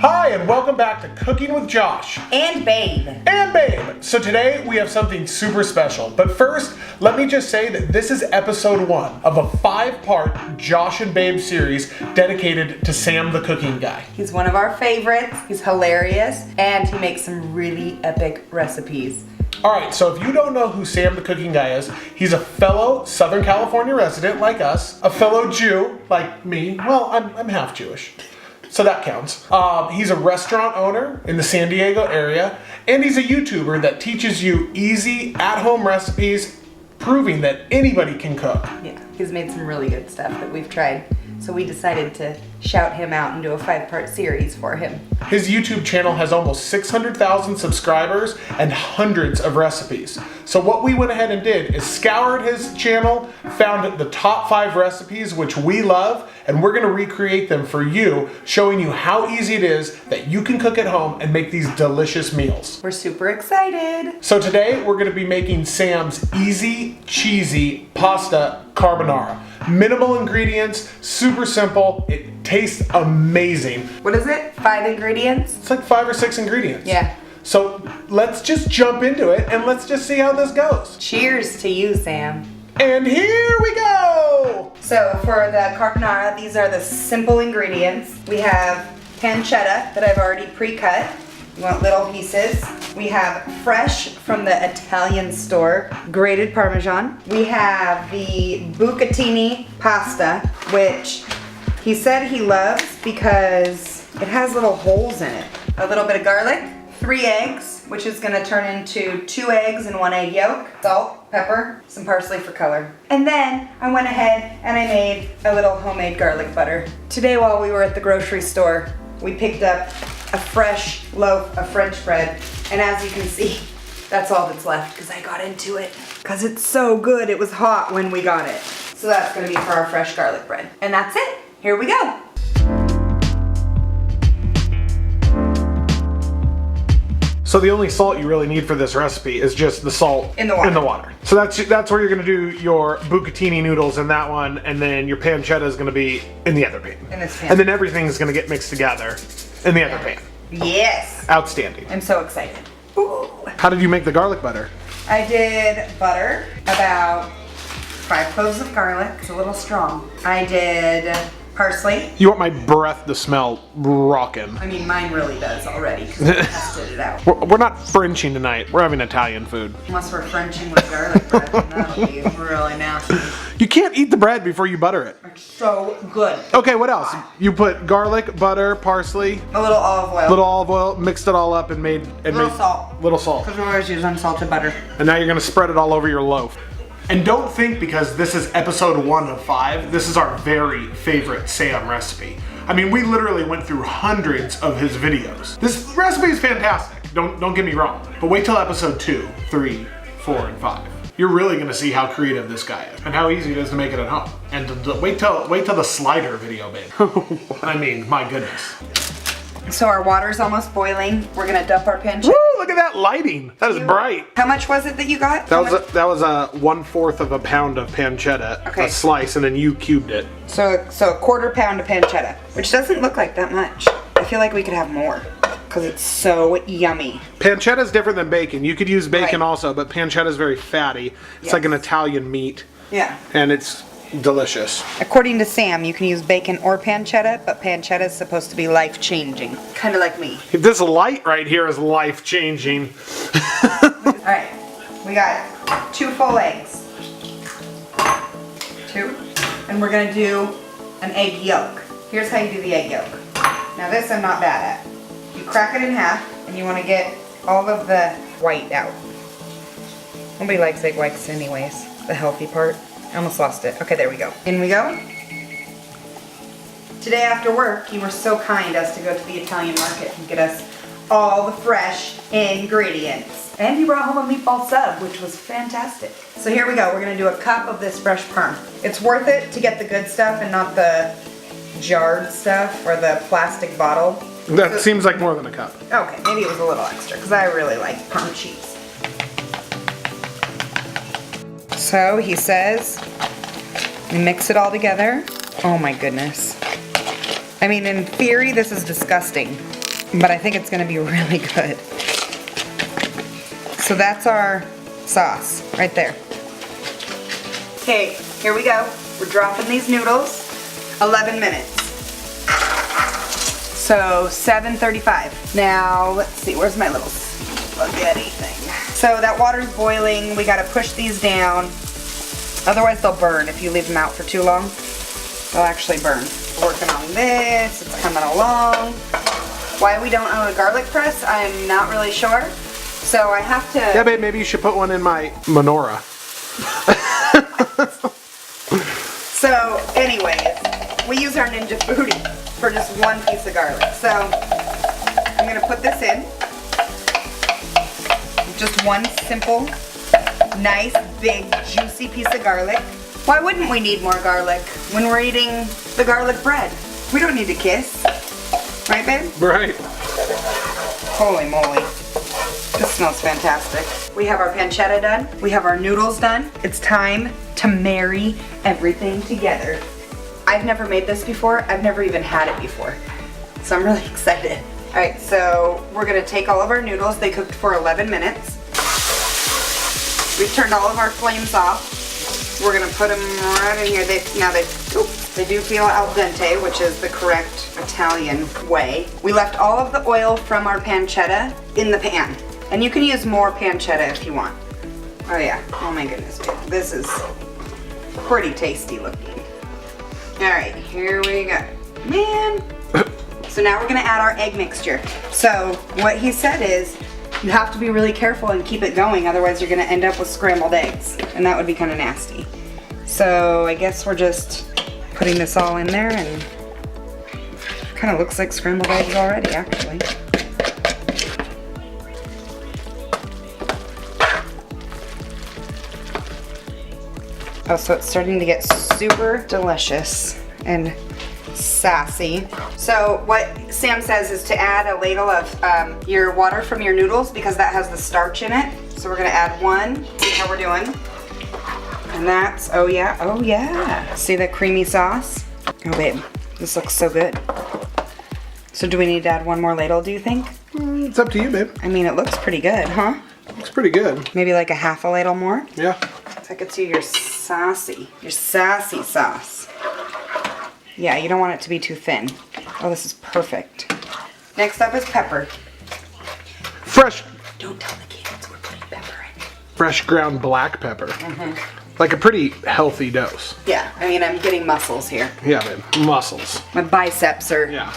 Hi, and welcome back to Cooking with Josh. And Babe. And Babe. So today we have something super special. But first, let me just say that this is episode 1 of a 5-part Josh and Babe series dedicated to Sam the cooking guy. He's one of our favorites. He's hilarious. And he makes some really epic recipes. Alright, so if you don't know who Sam the cooking guy is, he's a fellow Southern California resident like us, a fellow Jew like me. Well, I'm half Jewish, so that counts. He's a restaurant owner in the San Diego area, and he's a YouTuber that teaches you easy at-home recipes, proving that anybody can cook. Yeah, he's made some really good stuff that we've tried. So we decided to shout him out and do a 5-part series for him. His YouTube channel has almost 600,000 subscribers and hundreds of recipes. So what we went ahead and did is scoured his channel, found the top 5 recipes which we love, and we're gonna recreate them for you, showing you how easy it is that you can cook at home and make these delicious meals. We're super excited. So today we're gonna be making Sam's easy, cheesy pasta carbonara. Minimal ingredients, super simple, it tastes amazing. What is it? 5 ingredients? It's like 5 or 6 ingredients. Yeah. So let's just jump into it and let's just see how this goes. Cheers to you, Sam. And here we go! So for the carbonara, these are the simple ingredients. We have pancetta that I've already pre-cut. You want little pieces. We have fresh from the Italian store, grated parmesan. We have the bucatini pasta, which he said he loves because it has little holes in it. A little bit of garlic, 3 eggs, which is gonna turn into 2 eggs and 1 egg yolk, salt, pepper, some parsley for color. And then I went ahead and I made a little homemade garlic butter. Today while we were at the grocery store, we picked up a fresh loaf of French bread, and as you can see, that's all that's left because I got into it. Because it's so good, it was hot when we got it. So that's gonna be for our fresh garlic bread. And that's it, here we go. So the only salt you really need for this recipe is just the salt in the water. So that's where you're gonna do your bucatini noodles in that one, and then your pancetta is gonna be in the other pan. In this pan. And then everything's gonna get mixed together in the other pan. Yes. Outstanding. I'm so excited. Ooh. How did you make the garlic butter? I did butter, about 5 cloves of garlic, it's a little strong. I did parsley. You want my breath to smell rockin'. I mean, mine really does already because I tested it out. We're not Frenching tonight. We're having Italian food. Unless we're Frenching with garlic bread, then that'll be really nasty. You can't eat the bread before you butter it. It's so good. Okay, what else? You put garlic, butter, parsley, A little olive oil. little olive oil, mixed it all up and made... Little salt. Little salt. Because we always use unsalted butter. And now you're gonna spread it all over your loaf. And don't think because this is episode 1 of 5, this is our very favorite Sam recipe. I mean, we literally went through hundreds of his videos. This recipe is fantastic, don't get me wrong. But wait till episode 2, 3, 4, and 5. You're really gonna see how creative this guy is and how easy it is to make it at home. And wait till the slider video, babe. I mean, my goodness. So our water's almost boiling. We're gonna dump our pancetta. Woo, look at that lighting. That is bright. How much was it that you got? That was a 1/4 of a pound of pancetta, Okay. a slice, and then you cubed it. So a 1/4 pound of pancetta, which doesn't look like that much. I feel like we could have more because it's so yummy. Pancetta is different than bacon. You could use bacon Right. also, but pancetta is very fatty. It's Yes. like an Italian meat, Yeah. and it's delicious. According to Sam, you can use bacon or pancetta, but pancetta is supposed to be life-changing. Kind of like me. This light right here is life-changing. Alright, we got 2 full eggs. 2. And we're gonna do an egg yolk. Here's how you do the egg yolk. Now this I'm not bad at. You crack it in half, and you wanna get all of the white out. Nobody likes egg whites anyways, the healthy part. I almost lost it. Okay, there we go. In we go. Today after work, you were so kind as to go to the Italian market and get us all the fresh ingredients. And you brought home a meatball sub, which was fantastic. So here we go. We're gonna do a cup of this fresh parm. It's worth it to get the good stuff and not the jarred stuff or the plastic bottle. That seems like more than a cup. Okay, maybe it was a little extra because I really like parm cheese. So he says, we mix it all together. Oh my goodness. I mean, in theory, this is disgusting. but I think it's gonna be really good. So that's our sauce right there. Okay, here we go. We're dropping these noodles. 11 minutes. So 7:35. Now, let's see, where's my little spaghetti thing? So that water's boiling. We gotta push these down. Otherwise they'll burn if you leave them out for too long. They'll actually burn. Working on this, it's coming along. Why we don't own a garlic press, I'm not really sure. So I have to... Yeah, babe, maybe you should put one in my menorah. So, anyways, we use our Ninja Foodi for just one piece of garlic. So, I'm gonna put this in. Just one simple, nice, big, juicy piece of garlic. Why wouldn't we need more garlic when we're eating the garlic bread? We don't need to kiss. Right, babe? Right. Holy moly. This smells fantastic. We have our pancetta done. We have our noodles done. It's time to marry everything together. I've never made this before. I've never even had it before. So I'm really excited. All right, so we're gonna take all of our noodles. They cooked for 11 minutes. We've turned all of our flames off. We're gonna put them right in here. They do feel al dente, which is the correct Italian way. We left all of the oil from our pancetta in the pan. And you can use more pancetta if you want. Oh yeah, oh my goodness, babe. This is pretty tasty looking. All right, here we go. Man. So now we're gonna add our egg mixture. So what he said is, you have to be really careful and keep it going, otherwise you're gonna end up with scrambled eggs. And that would be kind of nasty. So I guess we're just putting this all in there, and kind of looks like scrambled eggs already, actually. Oh, so it's starting to get super delicious and sassy. So what Sam says is to add a ladle of your water from your noodles, because that has the starch in it. So we're gonna add one, see how we're doing. And that's, oh yeah. See the creamy sauce? Oh babe, this looks so good. So do we need to add one more ladle, do you think? It's up to you, babe. I mean, it looks pretty good, huh? Looks pretty good. Maybe like a half a ladle more? Yeah. So I could see your sassy sauce. Yeah, you don't want it to be too thin. Oh, this is perfect. Next up is pepper. Fresh. Don't tell the kids we're putting pepper in. Fresh ground black pepper. Like a pretty healthy dose. Yeah, I mean, I'm getting muscles here. Yeah, babe. Muscles. My biceps are... Yeah.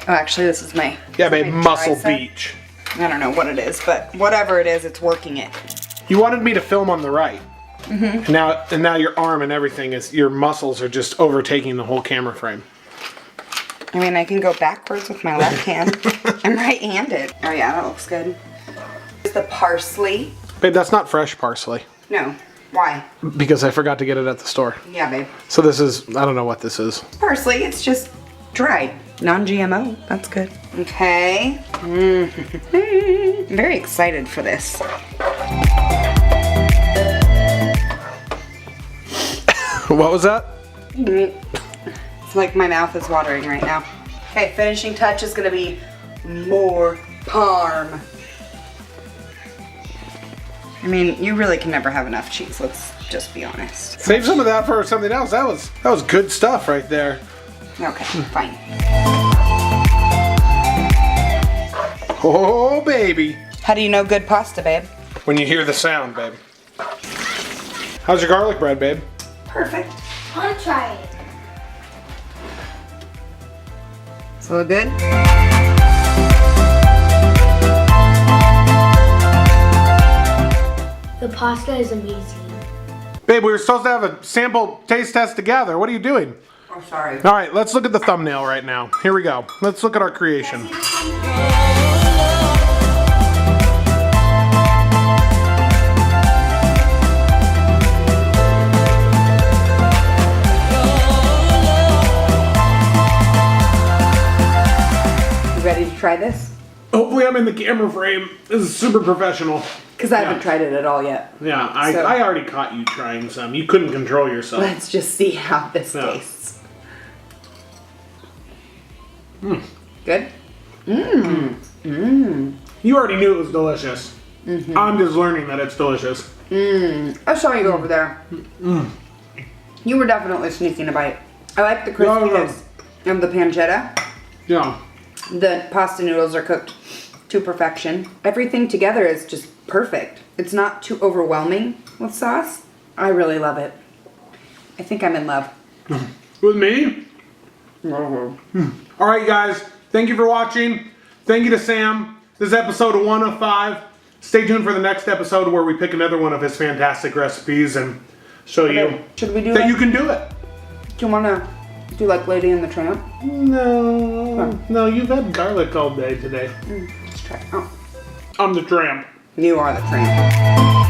Oh, actually, this is my... Yeah, babe. my Muscle tricep. beach. I don't know what it is, but whatever it is, it's working it. You wanted me to film on the right. And now your arm and everything is, your muscles are just overtaking the whole camera frame. I mean, I can go backwards with my left hand. I'm right-handed. Oh yeah, that looks good. Here's the parsley. Babe, that's not fresh parsley. No. Why? Because I forgot to get it at the store. Yeah, babe. So this is, I don't know what this is. Parsley, it's just dried. Non-GMO. That's good. Okay. I'm very excited for this. What was that? It's like my mouth is watering right now. Okay, finishing touch is gonna be more parm. I mean, you really can never have enough cheese, let's just be honest. Save some of that for something else. That was good stuff right there. Okay, fine. Oh, baby. How do you know good pasta, babe? When you hear the sound, babe. How's your garlic bread, babe? Perfect. I want to try it. So good? The pasta is amazing. Babe, we were supposed to have a sample taste test together. What are you doing? Oh, sorry. All right, let's look at the thumbnail right now. Here we go. Let's look at our creation. Ready to try this? Hopefully I'm in the camera frame. This is super professional. Because I haven't tried it at all yet. Yeah, I already caught you trying some. You couldn't control yourself. Let's just see how this tastes. Good? You already knew it was delicious. I'm just learning that it's delicious. I saw you over there. You were definitely sneaking a bite. I like the crispiness of the pancetta. Yeah. The pasta noodles are cooked to perfection. Everything together is just perfect. It's not too overwhelming with sauce. I really love it. I think I'm in love. With me? All right, guys. Thank you for watching. Thank you to Sam. This is episode 1 of 5. Stay tuned for the next episode where we pick another one of his fantastic recipes and show you Should we do that like, you can do it. do you want to do like Lady and the Tramp? No, you've had garlic all day today. Let's try it. Oh, I'm the tramp. you are the tramp.